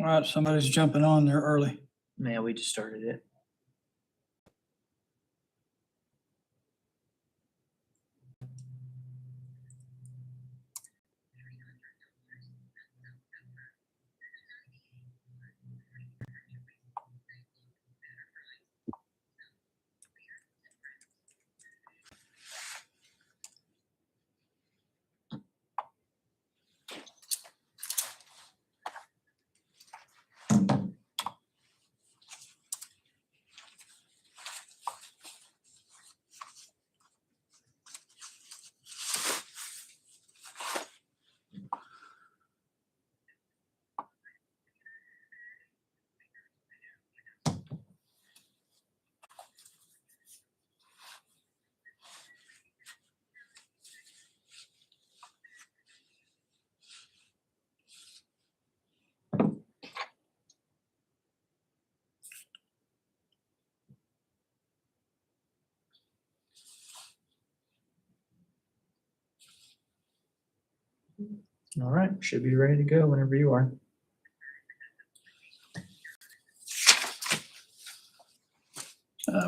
All right, somebody's jumping on there early. Yeah, we just started it. All right, should be ready to go whenever you are.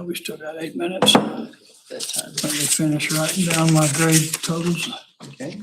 We still got 8 minutes. That time. Let me finish writing down my grade totals. Okay.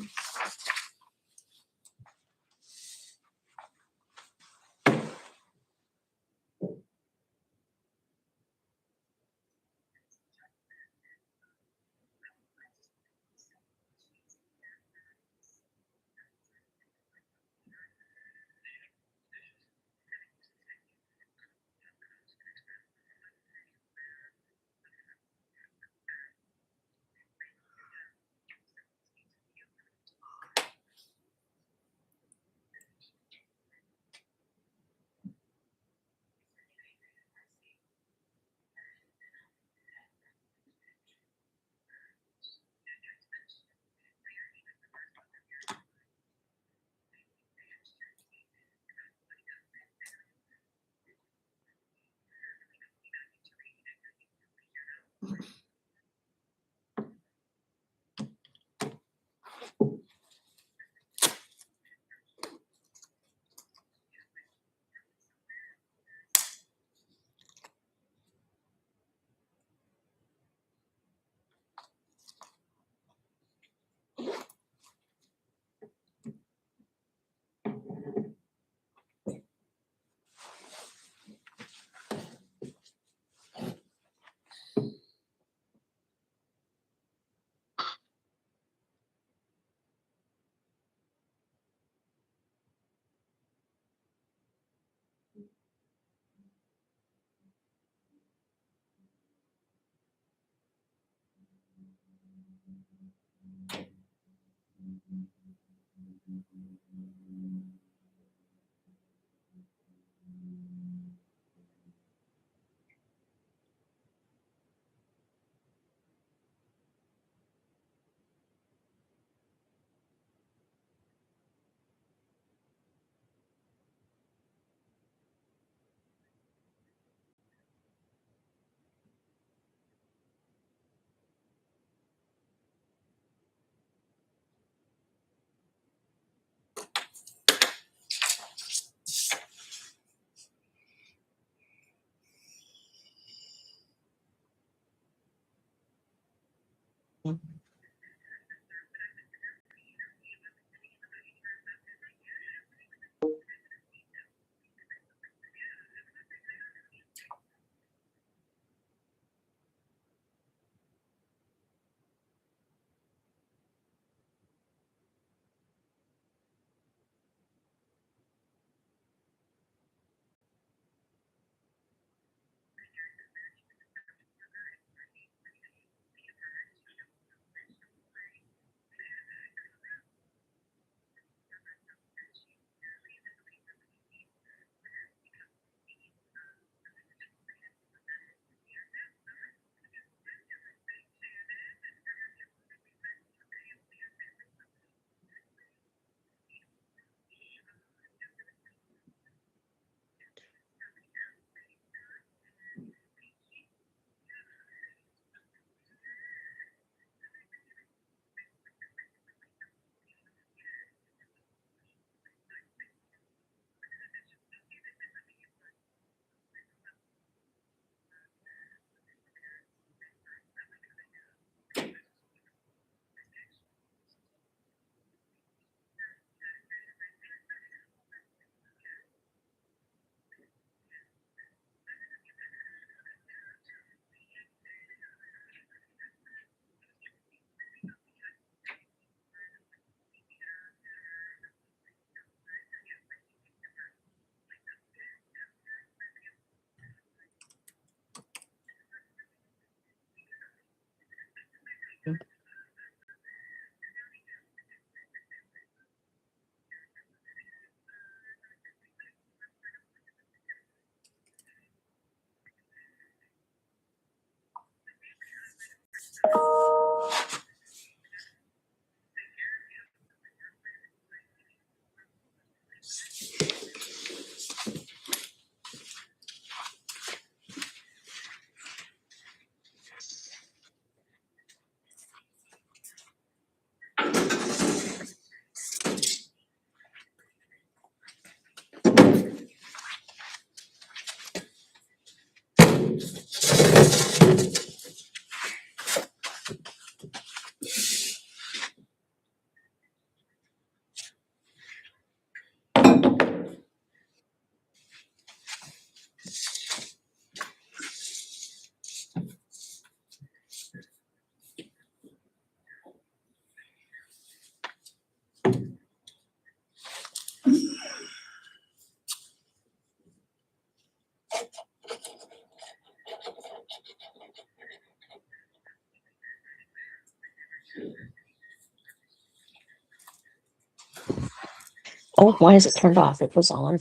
Oh, why is it turned off? It was on.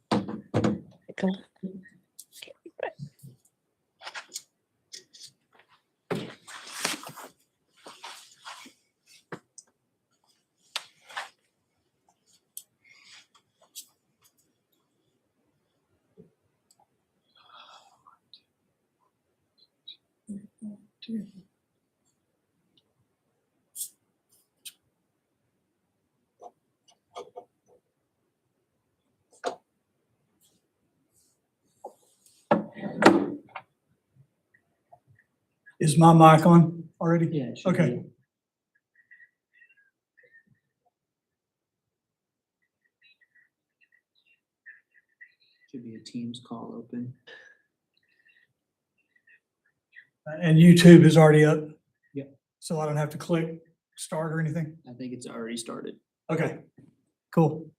Go. Is my mic on already? Yeah. it should Okay. be. Should be a Teams call open. And YouTube is already up? Yep. So I don't have to click start or anything? I think it's already started. Okay, cool.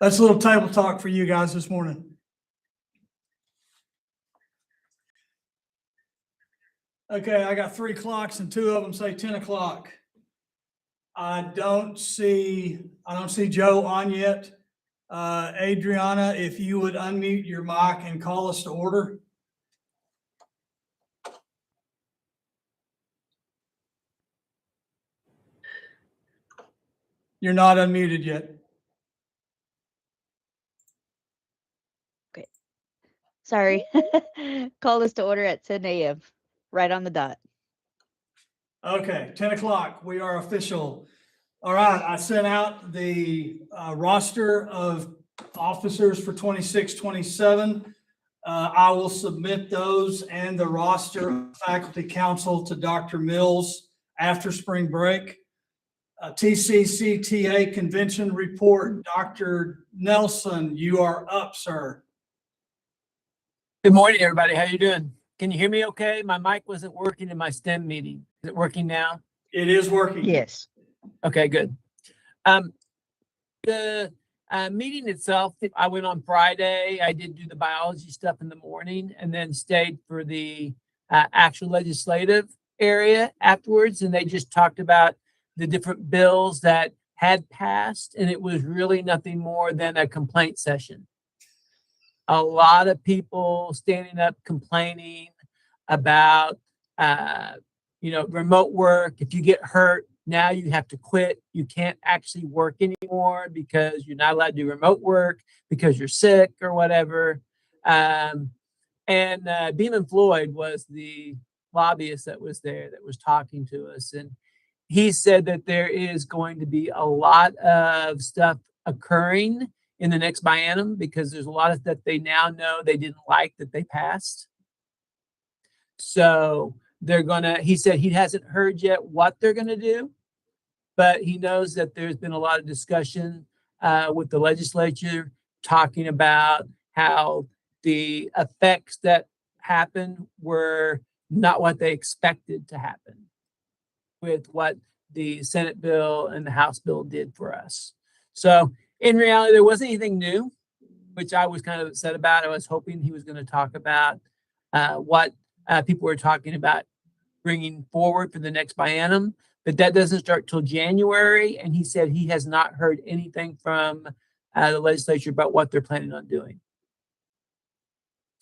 That's a little table talk for you guys this morning. Okay, I got 3 clocks and 2 of them say 10 o'clock. I don't see Joe on yet. Adriana, if you would unmute your mic and call us to order. You're not unmuted yet. Sorry. Called us to order at 10 a.m. right on the dot. Okay, 10 o'clock, we are official. All right, I sent out the roster of officers for 26, 27. I will submit those and the roster of faculty council to Dr. Mills after spring break. TCCTA convention report, Dr. Nelson, you are up, sir. Good morning, everybody. How you doing? Can you hear me okay? My mic wasn't working in my STEM meeting. Is it working now? It is working. Yes. Okay, good. The meeting itself, I went on Friday. I did do the biology stuff in the morning and then stayed for the actual legislative area afterwards. And they just talked about the different bills that had passed. And it was really nothing more than a complaint session. A lot of people standing up complaining about, remote work. If you get hurt, now you have to quit. You can't actually work anymore because you're not allowed to do remote work because you're sick or whatever. And Beeman Floyd was the lobbyist that was there that was talking to us. And he said that there is going to be a lot of stuff occurring in the next biennium because there's a lot of that they now know they didn't like that they passed. So he said he hasn't heard yet what they're going to do, but he knows that there's been a lot of discussion with the legislature talking about how the effects that happened were not what they expected to happen with what the Senate bill and the House bill did for us. So in reality, there wasn't anything new, which I was kind of upset about. I was hoping he was going to talk about what people were talking about bringing forward for the next biennium, but that doesn't start till January. And he said he has not heard anything from the legislature about what they're planning on doing.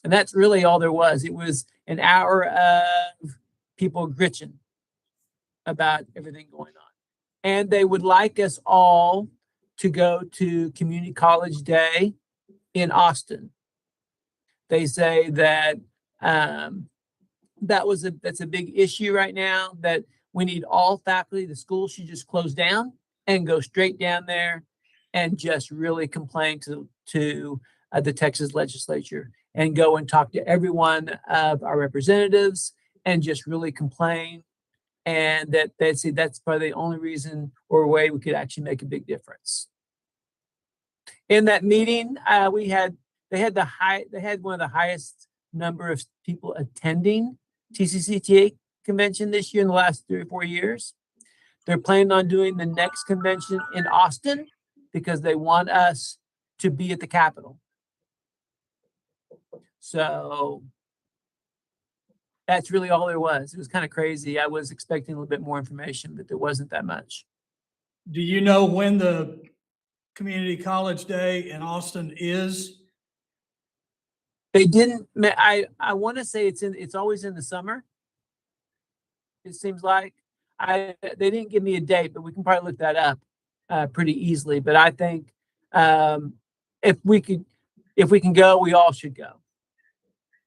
And that's really all there was. It was an hour of people gritching about everything going on. And they would like us all to go to Community College Day in Austin. They say that that's a big issue right now, that we need all faculty. The school should just close down and go straight down there and just really complain to the Texas legislature and go and talk to every one of our representatives and just really complain. And that they say that's probably the only reason or way we could actually make a big difference. In that meeting, they had one of the highest number of people attending TCCTA convention this year in the last 3 or 4 years. They're planning on doing the next convention in Austin because they want us to be at the Capitol. So That's really all there was. It was kind of crazy. I was expecting a little bit more information, but there wasn't that much. Do you know when the Community College Day in Austin is? They didn't, I want to say it's always in the summer. It seems like they didn't give me a date, but we can probably look that up pretty easily. But I think if we can go, we all should go.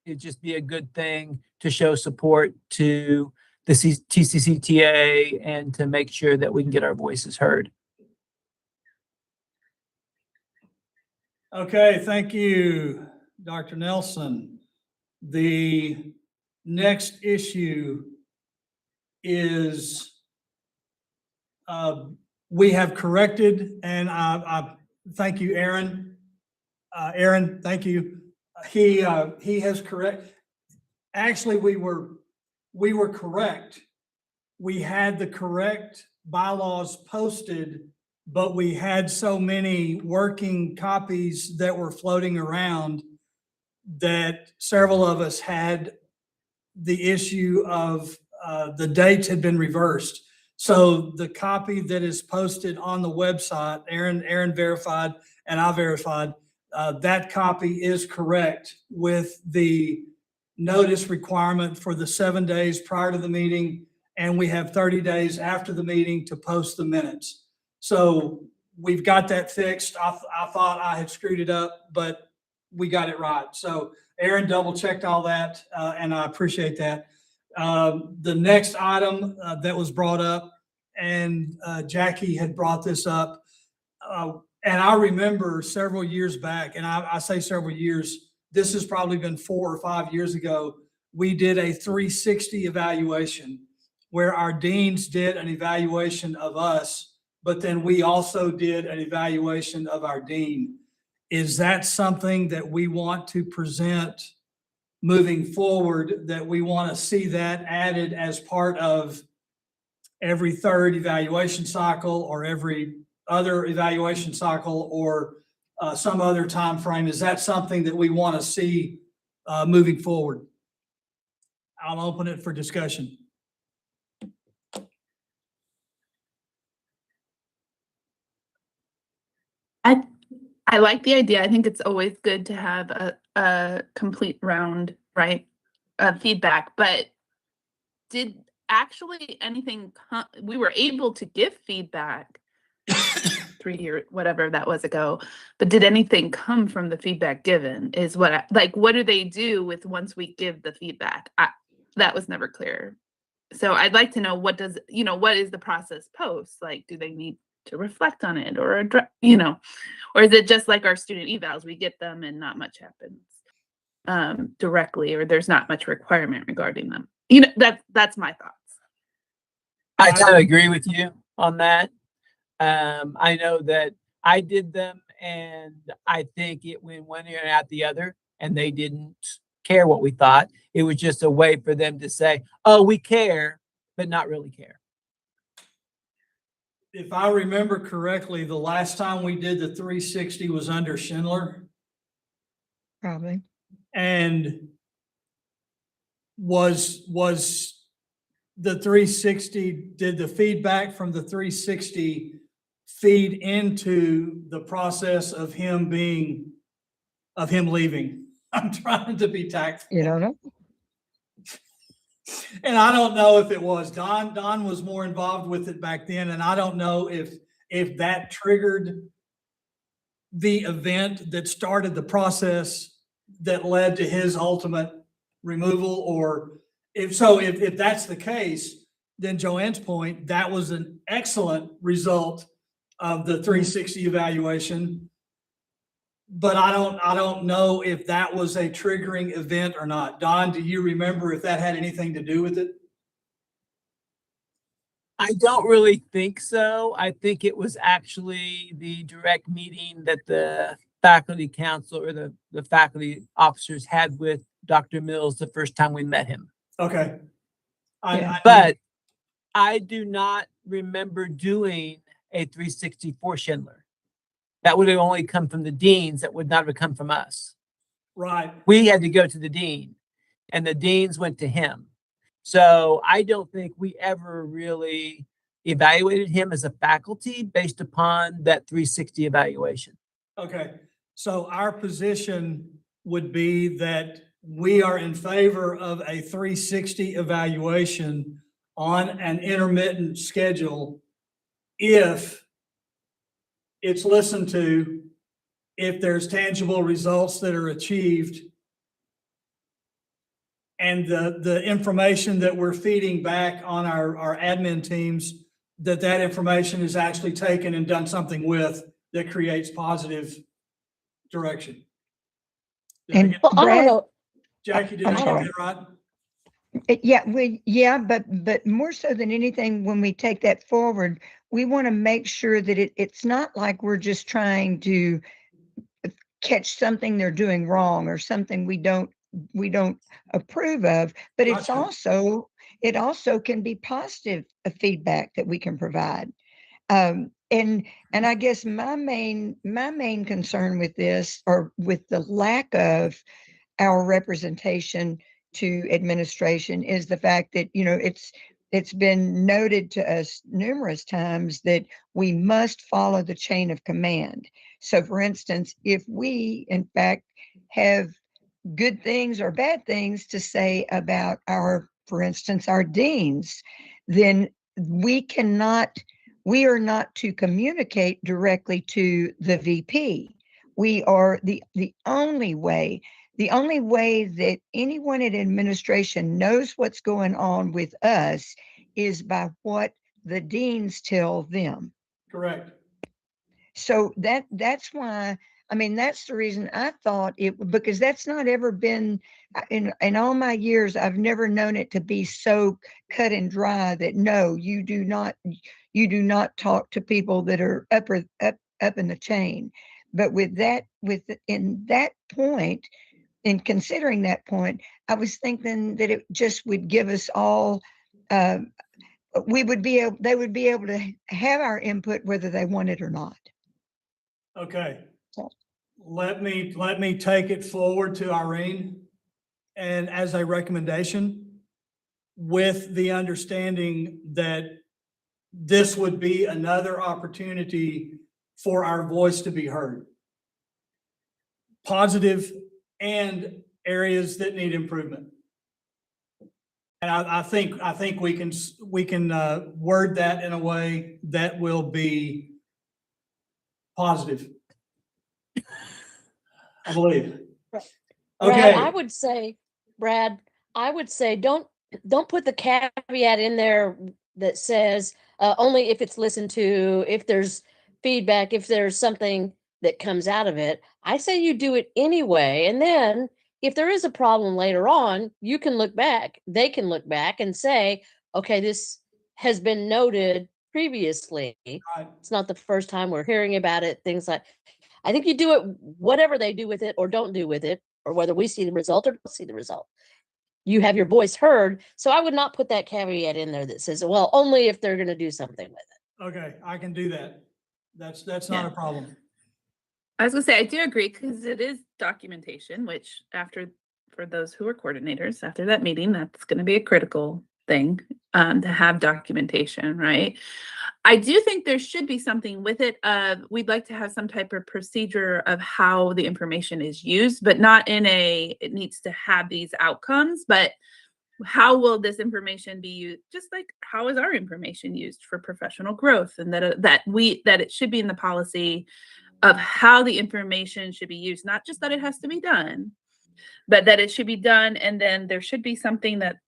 It'd just be a good thing to show support to the TCCTA and to make sure that we can get our voices heard. Okay, thank you, Dr. Nelson. The next issue is we have corrected, and I thank you, Aaron. Aaron, thank you. He has correct. Actually, we were correct. We had the correct bylaws posted, but we had so many working copies that were floating around that several of us had the issue of the dates had been reversed. So the copy that is posted on the website, Aaron verified and I verified, that copy is correct with the notice requirement for the 7 days prior to the meeting, and we have 30 days after the meeting to post the minutes. So we've got that fixed. I thought I had screwed it up, but we got it right. So Aaron double checked all that, and I appreciate that. The next item that was brought up, and Jackie had brought this up, and I remember several years back, and I say several years, this has probably been 4 or 5 years ago, we did a 360 evaluation where our deans did an evaluation of us, but then we also did an evaluation of our dean. Is that something that we want to present moving forward, that we want to see that added as part of every third evaluation cycle or every other evaluation cycle or some other time frame? Is that something that we want to see moving forward? I'll open it for discussion. I like the idea. I think it's always good to have a complete round, right, of feedback. But did actually anything we were able to give feedback 3 years, whatever that was ago, but did anything come from the feedback given is what what do they do with once we give the feedback? That was never clear. So I'd like to know what is the process post? Like, do they need to reflect on it or address, or is it just like our student evals? We get them and not much happens directly, or there's not much requirement regarding them. That's my thoughts. I kind of agree with you on that. I know that I did them, and I think it went one ear and out the other, and they didn't care what we thought. It was just a way for them to say, oh, we care, but not really care. If I remember correctly, the last time we did the 360 was under Schindler. Probably. And was the 360, did the feedback from the 360 feed into the process of him leaving? I'm trying to be tactful. You don't know? And I don't know if it was. Don was more involved with it back then, and I don't know if that triggered the event that started the process that led to his ultimate removal, or if that's the case, then Joanne's point, that was an excellent result of the 360 evaluation. But I don't know if that was a triggering event or not. Don, do you remember if that had anything to do with it? I don't really think so. I think it was actually the direct meeting that the faculty council or the faculty officers had with Dr. Mills the first time we met him. Okay. But I do not remember doing a 360 for Schindler. That would have only come from the deans. That would not have come from us. Right. We had to go to the dean. and the deans went to him. So I don't think we ever really evaluated him as a faculty based upon that 360 evaluation. Okay, so our position would be that we are in favor of a 360 evaluation on an intermittent schedule if it's listened to, if there's tangible results that are achieved, and the information that we're feeding back on our admin teams, that information is actually taken and done something with that creates positive direction. Did I And get- Well, I don't Brad? know. Jackie, did I'm I get sorry. that right? Yeah, but more so than anything, when we take that forward, we want to make sure that it's not like we're just trying to catch something they're doing wrong or something we don't approve of, but it also can be positive feedback that we can provide. And I guess my main concern with this, or with the lack of our representation to administration, is the fact that, it's been noted to us numerous times that we must follow the chain of command. So for instance, if we in fact have good things or bad things to say about for instance, our deans, then we are not to communicate directly to the VP. We are the only way that anyone in administration knows what's going on with us is by what the deans tell them. Correct. So that's why, that's the reason I thought because that's not ever been, in all my years, I've never known it to be so cut and dry that no, you do not talk to people that are up in the chain. But in considering that point, I was thinking that it just would give us all, they would be able to have our input whether they want it or not. Okay. So- Let me take it forward to Irene and as a recommendation, with the understanding that this would be another opportunity for our voice to be heard. Positive and areas that need improvement. And I think we can word that in a way that will be positive. I believe. Brad, Okay. Brad, I would say don't put the caveat in there that says only if it's listened to, if there's feedback, if there's something that comes out of it. I say you do it anyway, and then if there is a problem later on, you can look back. They can look back and say, okay, this has been noted previously. Right. It's not the first time we're hearing about it. Things like, I think you do it, whatever they do with it or don't do with it, or whether we see the result or don't see the result. You have your voice heard. So I would not put that caveat in there that says, well, only if they're going to do something with it. Okay, I can do that. That's not Yeah. a problem. I was gonna say, I do agree, because it is documentation, which for those who are coordinators, after that meeting, that's gonna be a critical thing, to have documentation, right? I do think there should be something with it. We'd like to have some type of procedure of how the information is used, but not it needs to have these outcomes, but how will this information be used? Just like, how is our information used for professional growth? And that it should be in the policy of how the information should be used, not just that it has to be done, but that it should be done. And then there should be something that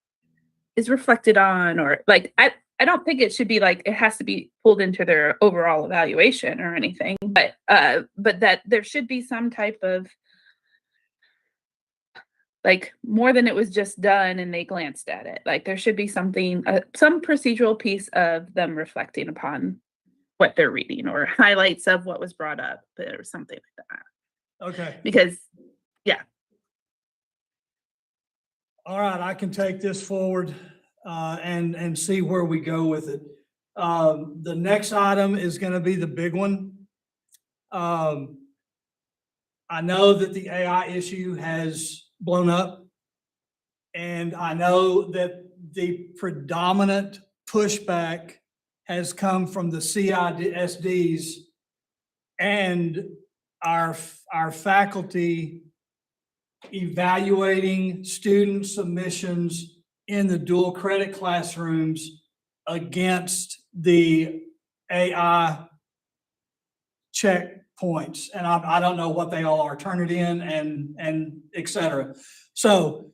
is reflected on, or like, I don't think it should be like, it has to be pulled into their overall evaluation or anything, but that there should be some type of, like, more than it was just done and they glanced at it. Like, there should be something, some procedural piece of them reflecting upon what they're reading, or highlights of what was brought up, or something like that. Okay. Because All right, I can take this forward and see where we go with it. The next item is going to be the big one. I know that the AI issue has blown up. And I know that the predominant pushback has come from the CISDs and our faculty evaluating student submissions in the dual credit classrooms against the AI checkpoints. And I don't know what they all are, Turnitin and et cetera. So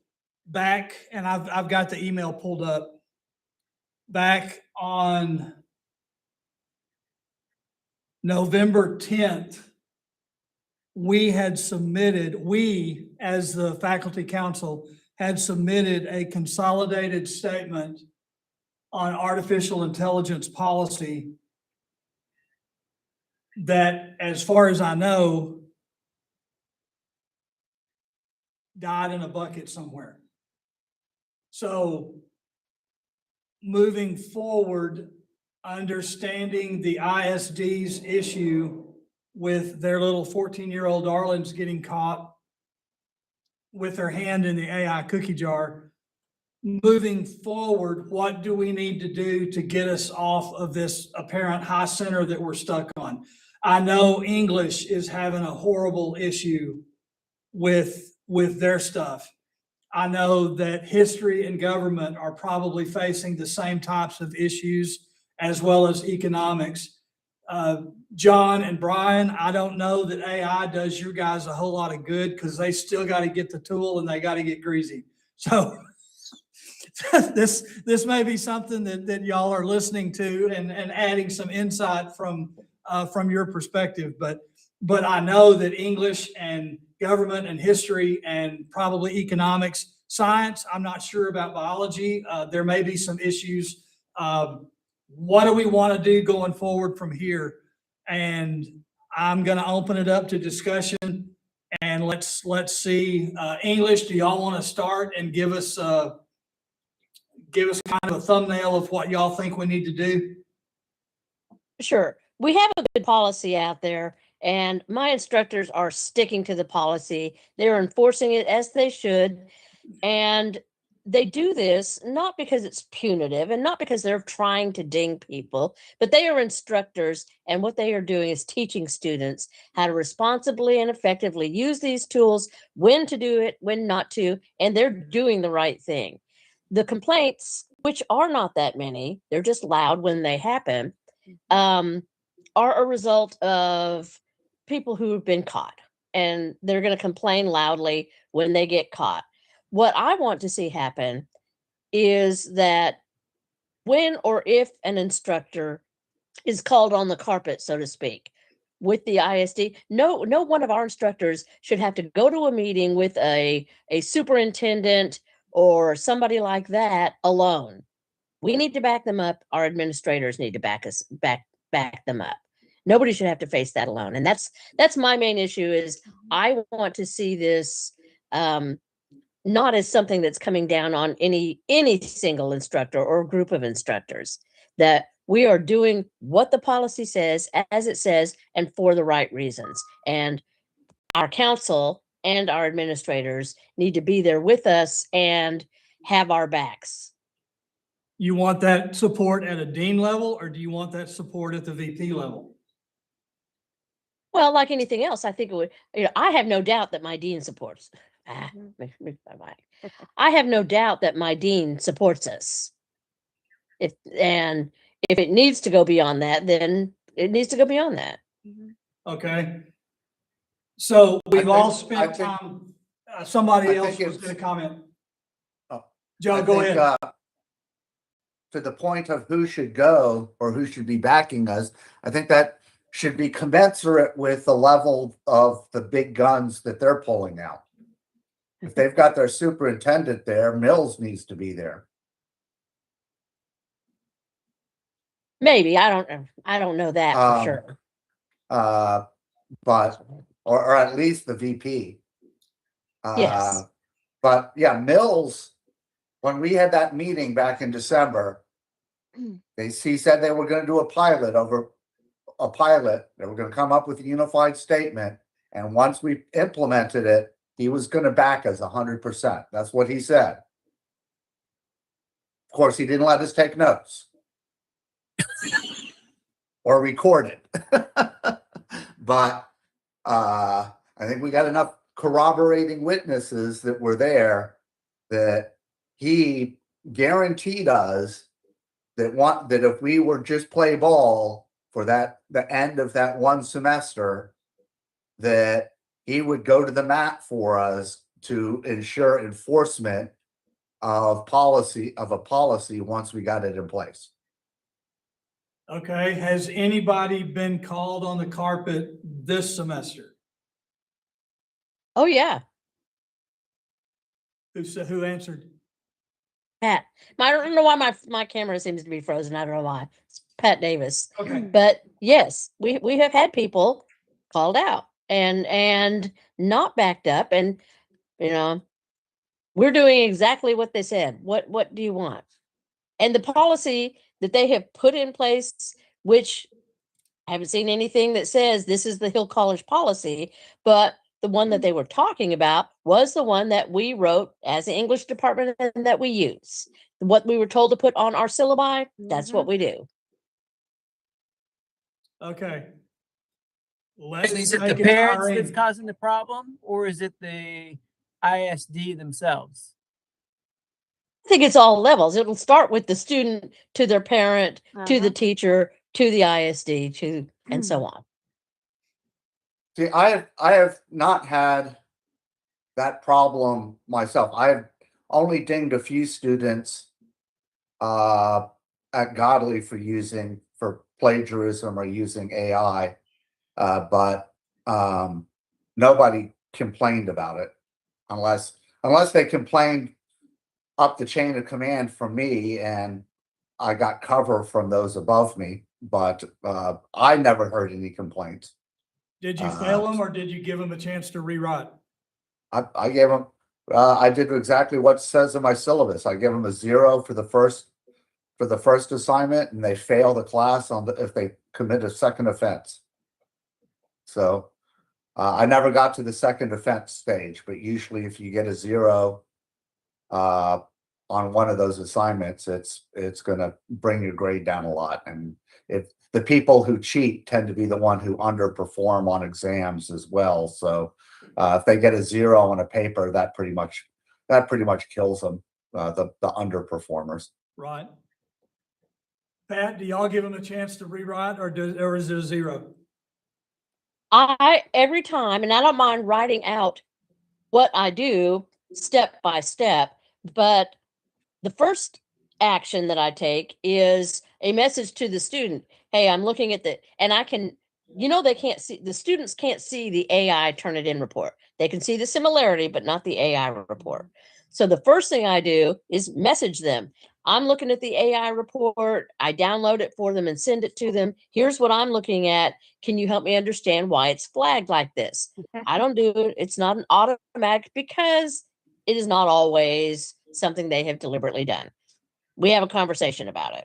back, and I've got the email pulled up, back on November 10th, we as the faculty council had submitted a consolidated statement on artificial intelligence policy that, as far as I know, died in a bucket somewhere. So moving forward, understanding the ISD's issue with their little 14-year-old darlings getting caught with their hand in the AI cookie jar. Moving forward, what do we need to do to get us off of this apparent high center that we're stuck on? I know English is having a horrible issue with their stuff. I know that history and government are probably facing the same types of issues, as well as economics. John and Brian, I don't know that AI does you guys a whole lot of good because they still got to get the tool and they got to get greasy. So this may be something that y'all are listening to and adding some insight from your perspective. But I know that English and government and history and probably economics, science, I'm not sure about biology. There may be some issues. What do we want to do going forward from here? And I'm going to open it up to discussion, and let's see. English, do y'all want to start and give us kind of a thumbnail of what y'all think we need to do? Sure. We have a good policy out there, and my instructors are sticking to the policy. They're enforcing it as they should. And they do this not because it's punitive and not because they're trying to ding people, but they are instructors. And what they are doing is teaching students how to responsibly and effectively use these tools, when to do it, when not to, and they're doing the right thing. The complaints, which are not that many, they're just loud when they happen, are a result of people who have been caught, and they're going to complain loudly when they get caught. What I want to see happen is that when or if an instructor is called on the carpet, so to speak, with the ISD, no one of our instructors should have to go to a meeting with a superintendent or somebody like that alone. We need to back them up. Our administrators need to back them up. Nobody should have to face that alone. And that's my main issue is I want to see this not as something that's coming down on any single instructor or group of instructors, that we are doing what the policy says, as it says, and for the right reasons. And our council and our administrators need to be there with us and have our backs. You want that support at a dean level, or do you want that support at the VP level? Well, like anything else, I think it would, I have no doubt that my dean supports. I have no doubt that my dean supports us. If it needs to go beyond that, then it needs to go beyond that. Okay. So we've all I spent think- time, somebody I else think was it's- going to comment. Oh, Joe, I go think, ahead. To the point of who should go or who should be backing us, I think that should be commensurate with the level of the big guns that they're pulling out. If they've got their superintendent there, Mills needs to be there. Maybe, I don't know that for sure. But or at least the VP. Yes. But yeah, Mills, when we had that meeting back in December, he said they were going to do a pilot. They were going to come up with a unified statement. And once we implemented it, he was going to back us 100%. That's what he said. course, he didn't let us take notes or record it. But I think we got enough corroborating witnesses that were there that he guaranteed us that if we were just play ball for the end of that one semester, that he would go to the mat for us to ensure enforcement of a policy once we got it in place. Okay, has anybody been called on the carpet this semester? Oh, yeah, Who answered? Pat. I don't know why my camera seems to be frozen. I don't know why. It's Pat Davis. Okay, But yes, we have had people called out and not backed up, and you know, we're doing exactly what they said. What do you want? And the policy that they have put in place, which I haven't seen anything that says this is the Hill College policy, but the one that they were talking about was the one that we wrote as the English department and that we use. What we were told to put on our syllabi, that's what we do. okay. Let me Is it the take it, parents that's Irene. causing the problem, or is it the ISD themselves? I think it's all levels. It'll start with the student to their parent, to the Uh-huh. teacher, to the ISD, to and so on. See, I have not had that problem myself. I've only dinged a few students at Godly for plagiarism or using AI, but nobody complained about it unless they complained up the chain of command from me, and I got cover from those above me. But I never heard any complaints. Did you fail them or did you give them a chance to rewrite? I gave them. I did exactly what it says in my syllabus. I give them a 0 for the first assignment, and they fail the class if they commit a second offense. So I never got to the second offense stage, but usually if you get a 0 on one of those assignments, it's going to bring your grade down a lot. And if the people who cheat tend to be the one who underperform on exams as well. So if they get a 0 on a paper, that pretty much kills them, the underperformers. Right. Pat, do y'all give them a chance to rewrite or is it a 0? Every time, and I don't mind writing out what I do step by step, but the first action that I take is a message to the student. Hey, I'm looking at and I can, the students can't see the AI Turnitin report. They can see the similarity, but not the AI report. So the first thing I do is message them. I'm looking at the AI report. I download it for them and send it to them. Here's what I'm looking at. Can you help me understand why it's flagged like this? I don't do it. It's not an automatic because it is not always something they have deliberately done. We have a conversation about it.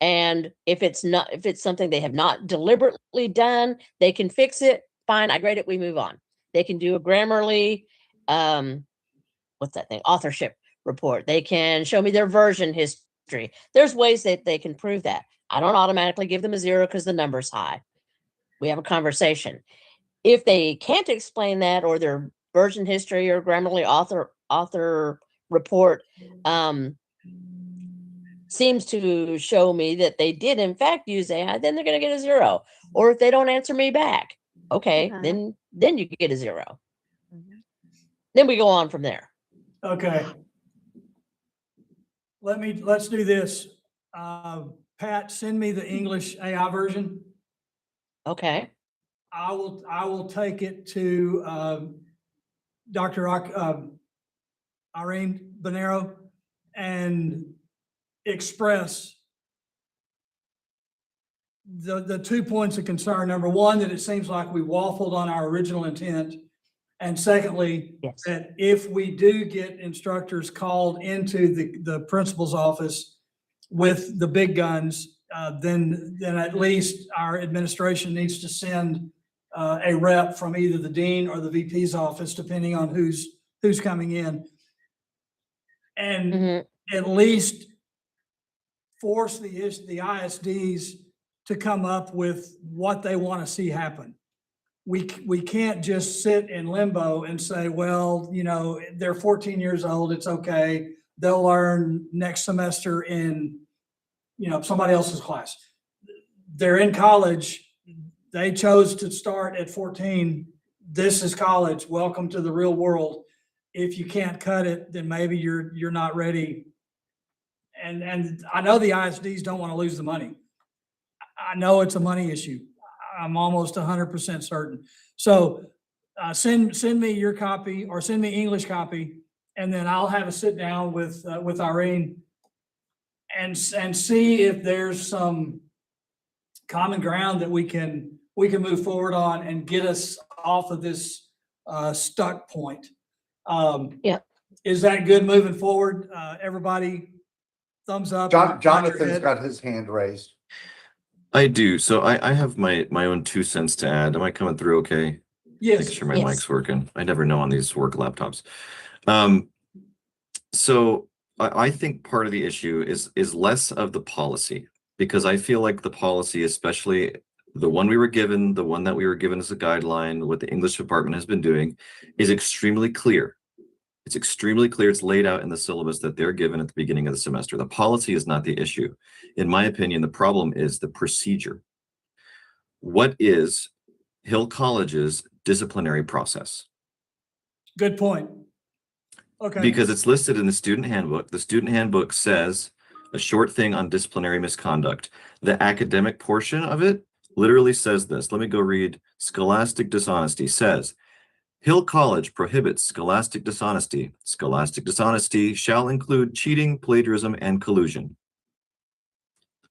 And if it's something they have not deliberately done, they can fix it. Fine. I grade it. We move on. They can do a Grammarly, what's that thing? Authorship report. They can show me their version history. There's ways that they can prove that. I don't automatically give them a 0 because the number's high. We have a conversation. If they can't explain that, or their version history or Grammarly author report seems to show me that they did in fact use AI, then they're going to get a 0. Or if they don't answer me back, okay, Uh-huh. then you get a 0. Mhm. Then we go on from there. Okay. Let's do this. Pat, send me the English AI version. Okay. I will take it to Dr. Irene Bonero and express the 2 points of concern. Number one, that it seems like we waffled on our original intent. And secondly, Yes. that if we do get instructors called into the principal's office with the big guns, then at least our administration needs to send a rep from either the dean or the VP's office, depending on who's coming in. And Mhm. at least force the ISDs to come up with what they want to see happen. We can't just sit in limbo and say, well, you know, they're 14 years old, it's okay. They'll learn next semester in, you know, somebody else's class. They're in college. They chose to start at 14. This is college. Welcome to the real world. If you can't cut it, then maybe you're not ready. And I know the ISDs don't want to lose the money. I know it's a money issue. I'm almost 100% certain. So send me your copy, or send me English copy, and then I'll have a sit down with Irene and see if there's some common ground that we can move forward on and get us off of this stuck point. Yeah. Is that good moving forward? Everybody, thumbs up. Jonathan's got his hand raised. I do. So I have my own 2 cents to add. Am I coming through okay? Yes. Making sure my Yes. mic's working. I never know on these work laptops. So I think part of the issue is less of the policy, because I feel like the policy, especially the one we were given, the one that we were given as a guideline, what the English department has been doing, is extremely clear. It's extremely clear. It's laid out in the syllabus that they're given at the beginning of the semester. The policy is not the issue. In my opinion, the problem is the procedure. What is Hill College's disciplinary process? Good point. Okay. Because it's listed in the student handbook. The student handbook says a short thing on disciplinary misconduct. The academic portion of it literally says this. Let me go read. Scholastic dishonesty says, Hill College prohibits scholastic dishonesty. Scholastic dishonesty shall include cheating, plagiarism, and collusion.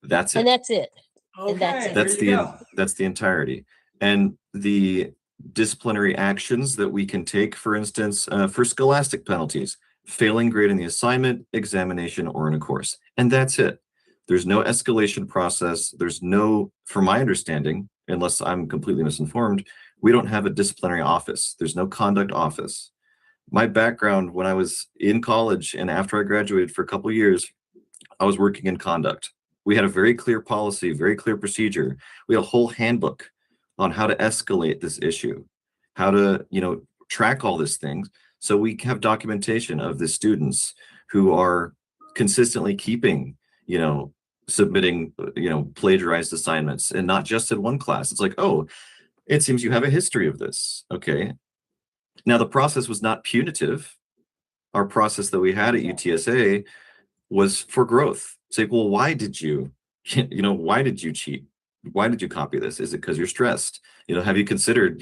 That's it. And that's it. and that's Okay, it. That's there you the go. that's the entirety. And the disciplinary actions that we can take, for instance, for scholastic penalties, failing grade in the assignment, examination, or in a course. And that's it. There's no escalation process. There's no, from my understanding, unless I'm completely misinformed, we don't have a disciplinary office. There's no conduct office. My background when I was in college and after I graduated for a couple of years, I was working in conduct. We had a very clear policy, very clear procedure. We had a whole handbook on how to escalate this issue, how to, track all these things. So we have documentation of the students who are consistently keeping, submitting, plagiarized assignments, and not just in one class. It's like, oh, it seems you have a history of this. Okay. Now the process was not punitive. Our process that we had at UTSA was for growth. It's like, well, why did you, why did you cheat? Why did you copy this? Is it because you're stressed? Have you considered,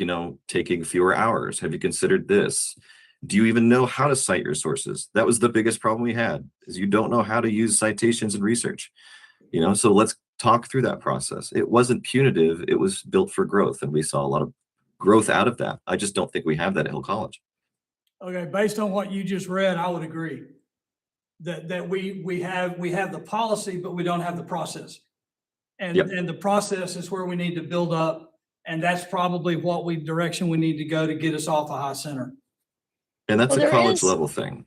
taking fewer hours? Have you considered this? Do you even know how to cite your sources? That was the biggest problem we had, is you don't know how to use citations and research. So let's talk through that process. It wasn't punitive. It was built for growth. And we saw a lot of growth out of that. I just don't think we have that at Hill College. Okay, based on what you just read, I would agree that we have the policy, but we don't have the process. And Yep. and the process is where we need to build up, and that's probably direction we need to go to get us off of high center. And that's Well, a there college is- level thing.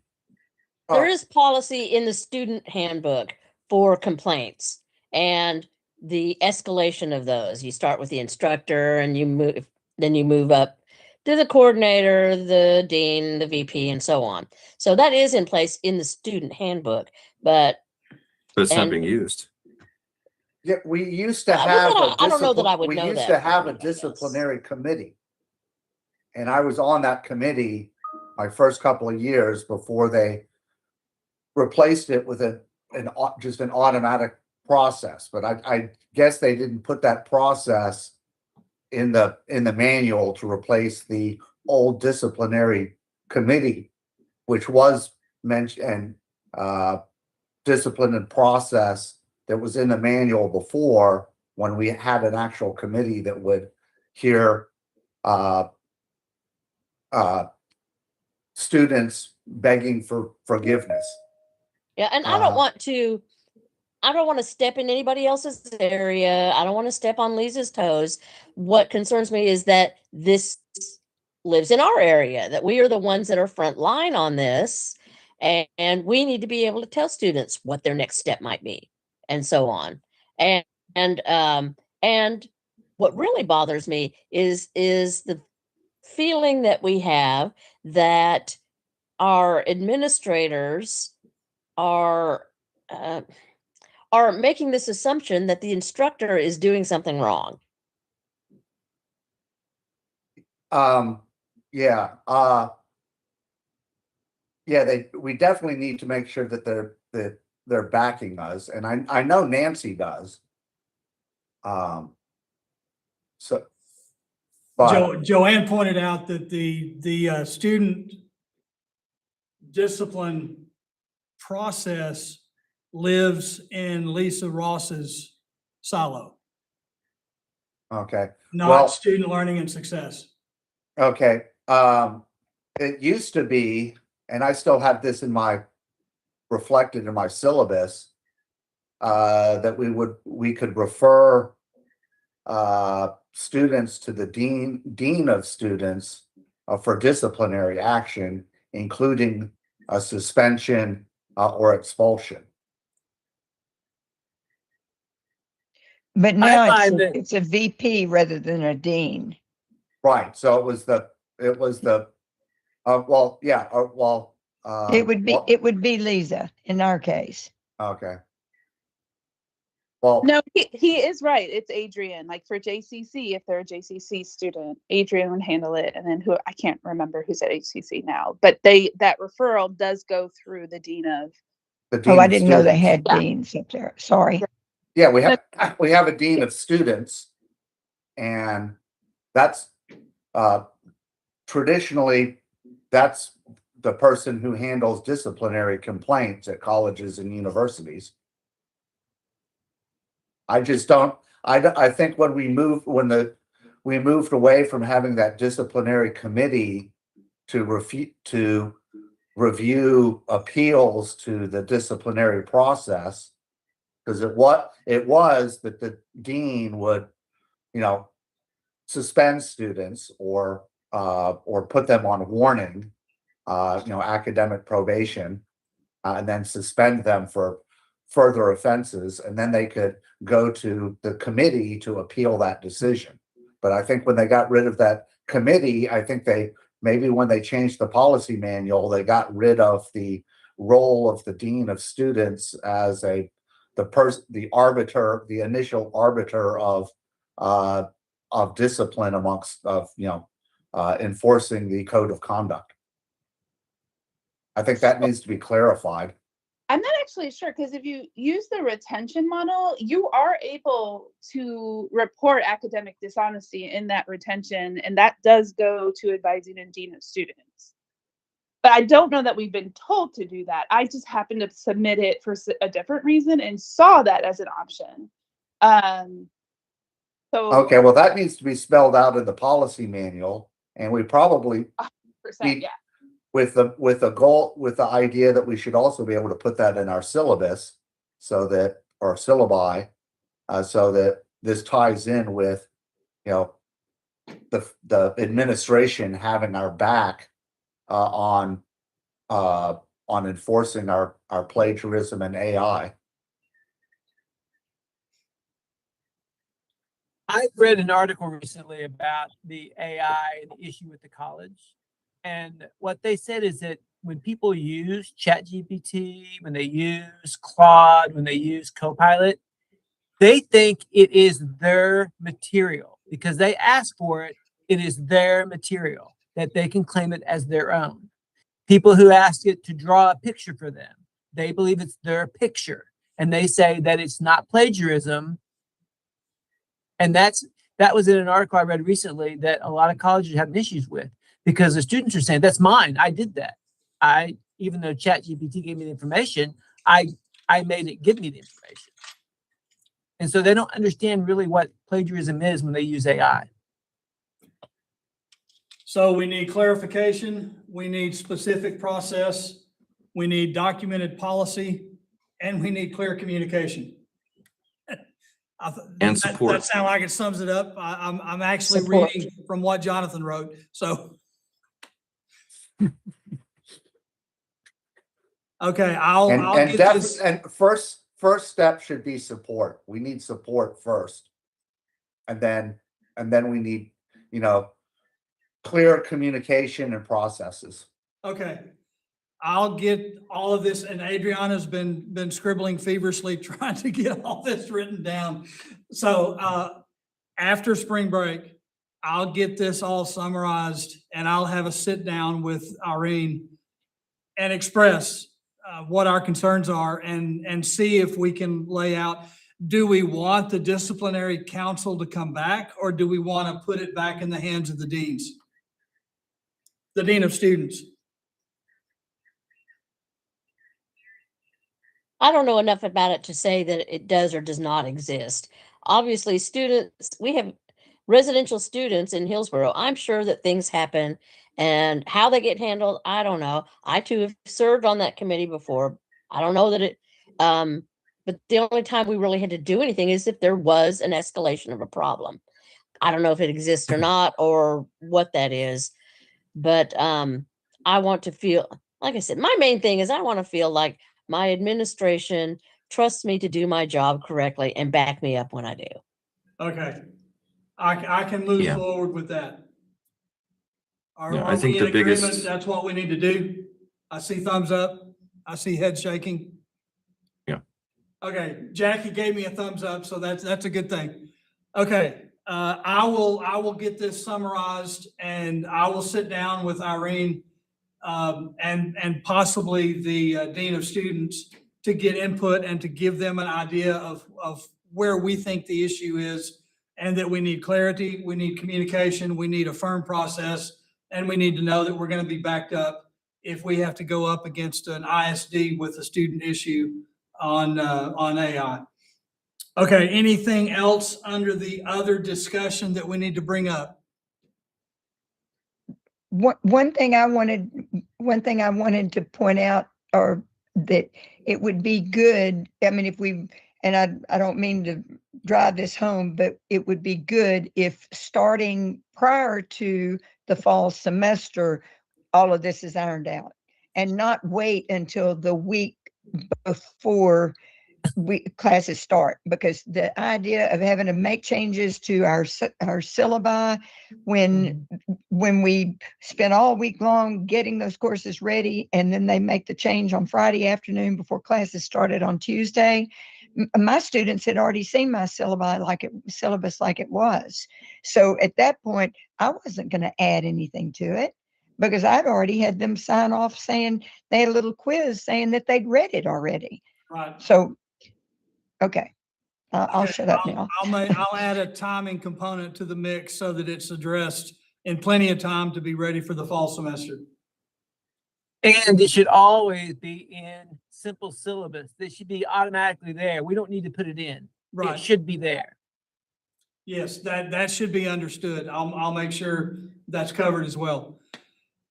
There is policy in the student handbook for complaints and the escalation of those. You start with the instructor and you move up to the coordinator, the dean, the VP, and so on. So that is in place in the student handbook, but But it's not And- being used. Yeah, we used to I have don't know that I would we know used that to from have a you, I guess. disciplinary committee. And I was on that committee my first couple of years before they replaced it with just an automatic process. But I guess they didn't put that process in the manual to replace the old disciplinary committee, which was mentioned, discipline and process that was in the manual before, when we had an actual committee that would hear students begging for forgiveness. yeah, and I don't Uh, want to step in anybody else's area. I don't want to step on Lisa's toes. What concerns me is that this lives in our area, that we are the ones that are front line on this, and we need to be able to tell students what their next step might be. and so on. And what really bothers me is the feeling that we have that our administrators are making this assumption that the instructor is doing something wrong. Yeah, we definitely need to make sure that they're backing us, and I know Nancy does. So, but Joanne pointed out that the student discipline process lives in Lisa Ross's silo, okay, not Well- student learning and success. okay. It used to be, and I still have this reflected in my syllabus, that we could refer students to the dean of students for disciplinary action, including a suspension or expulsion. But now find that- it's a VP rather than a dean. Right. So it was the well, yeah, well. It would be, well, it would be Lisa in our case. Okay. Well, No, he is right. It's Adrian. Like for JCC, if they're a JCC student, Adrian would handle it. And then I can't remember who's at HCC now, but that referral does go through the dean of. the dean Oh, I of didn't know they students. had Yeah. deans up there. Sorry. Yeah, we have a dean of students, and that's traditionally that's the person who handles disciplinary complaints at colleges and universities. I just don't. I think when we moved away from having that disciplinary committee to review appeals to the disciplinary process, because it was that the dean would, suspend students or put them on warning, academic probation, and then suspend them for further offenses, and then they could go to the committee to appeal that decision. But I think when they got rid of that committee, I think when they changed the policy manual, they got rid of the role of the dean of students as the initial arbiter of discipline enforcing the code of conduct. I think that needs to be clarified. I'm not actually sure, because if you use the retention model, you are able to report academic dishonesty in that retention, and that does go to advising and dean of students. But I don't know that we've been told to do that. I just happened to submit it for a different reason and saw that as an option. Okay, well, that needs to be spelled out in the policy manual, and we probably yeah. with the idea that we should also be able to put that in our syllabus, or syllabi, so that this ties in with, the administration having our back on enforcing our plagiarism and AI. I read an article recently about the AI and the issue with the college. And what they said is that when people use ChatGPT, when they use Claude, when they use Copilot, they think it is their material because they ask for it. It is their material that they can claim it as their own. People who ask it to draw a picture for them, they believe it's their picture. And they say that it's not plagiarism. And that was in an article I read recently that a lot of colleges have issues with, because the students are saying, that's mine. I did that. Even though ChatGPT gave me the information, I made it give me the information. And so they don't understand really what plagiarism is when they use AI. So we need clarification, we need specific process, we need documented policy, and we need clear communication. And support. That sounds like it sums it up. I'm actually Support. reading from what Jonathan wrote, so. Okay, I'll get this. And first first step should be support. We need support first. And then we need, clear communication and processes. Okay. I'll get all of this, and Adriana's been scribbling feverishly trying to get all this written down. So, after spring break, I'll get this all summarized and I'll have a sit down with Irene and express what our concerns are and see if we can lay out, do we want the disciplinary council to come back, or do we want to put it back in the hands of the deans? The dean of students. I don't know enough about it to say that it does or does not exist. Obviously, students, we have residential students in Hillsborough. I'm sure that things happen, and how they get handled, I don't know. I too have served on that committee before. I don't know that it, but the only time we really had to do anything is if there was an escalation of a problem. I don't know if it exists or not, or what that is, but I want to feel, like I said, my main thing is I want to feel like my administration trusts me to do my job correctly and back me up when I do. Okay. I can move Yeah. forward with that. Are Yeah, are I think we the in agreement? biggest- That's what we need to do? I see thumbs up. I see head shaking. Yeah. Okay, Jackie gave me a thumbs up, so that's a good thing. Okay, I will get this summarized and I will sit down with Irene and possibly the dean of students to get input and to give them an idea of where we think the issue is, and that we need clarity, we need communication, we need a firm process, and we need to know that we're going to be backed up if we have to go up against an ISD with a student issue on AI. Okay, anything else under the other discussion that we need to bring up? One thing I wanted to point out, or that it would be good, I mean, if we, and I don't mean to drive this home, but it would be good if starting prior to the fall semester, all of this is ironed out, and not wait until the week before classes start, because the idea of having to make changes to our syllabi when we spend all week long getting those courses ready, and then they make the change on Friday afternoon before classes started on Tuesday. My students had already seen my syllabus like it was. So at that point, I wasn't going to add anything to it, because I'd already had them sign off saying they had a little quiz saying that they'd read it already. Right. So, okay, I'll Okay, shut up now. I'll add a timing component to the mix so that it's addressed in plenty of time to be ready for the fall semester. And it should always be in simple syllabus. They should be automatically there. We don't need to put it in. Right. It should be there. Yes, that should be understood. I'll make sure that's covered as well.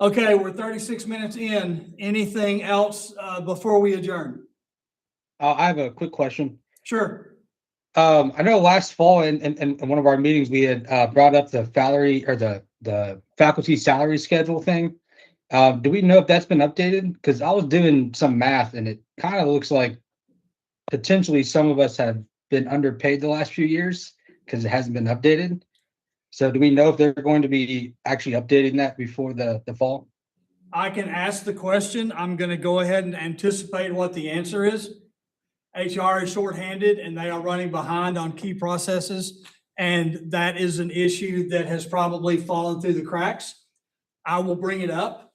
Okay, we're 36 minutes in. Anything else before we adjourn? I have a quick question. Sure. I know last fall in one of our meetings, we had brought up the salary, or the faculty salary schedule thing. Do we know if that's been updated? Because I was doing some math and it kind of looks like potentially some of us have been underpaid the last few years because it hasn't been updated. So do we know if they're going to be actually updating that before the fall? I can ask the question. I'm going to go ahead and anticipate what the answer is. HR is shorthanded and they are running behind on key processes. And that is an issue that has probably fallen through the cracks. I will bring it up.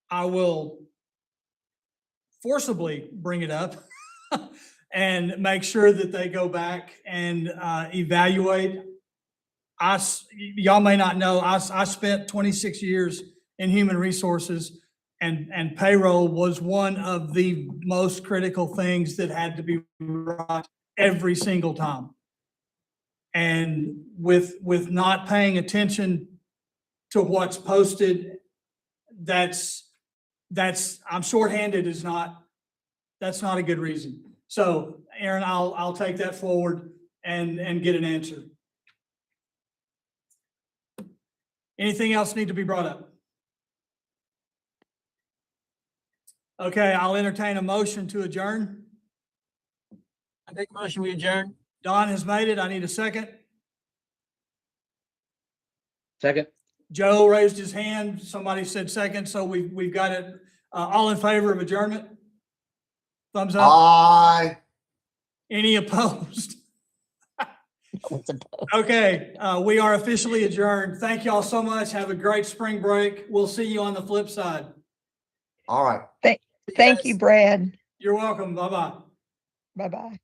I will forcibly bring it up and make sure that they go back and evaluate. Y'all may not know, I spent 26 years in human resources, and payroll was one of the most critical things that had to be right every single time. And with not paying attention to what's posted, I'm shorthanded that's not a good reason. So Aaron, I'll take that forward and get an answer. Anything else need to be brought up? Okay, I'll entertain a motion to adjourn. I make a motion, we adjourn. Don has made it. I need a second. Second. Joe raised his hand. Somebody said second, so we've got it. All in favor of adjournment? Thumbs up. Aye. Any opposed? It's a- Okay, we are officially adjourned. Thank y'all so much. Have a great spring break. We'll see you on the flip side. All right. Thank you, Brad. You're welcome. Bye-bye. Bye-bye.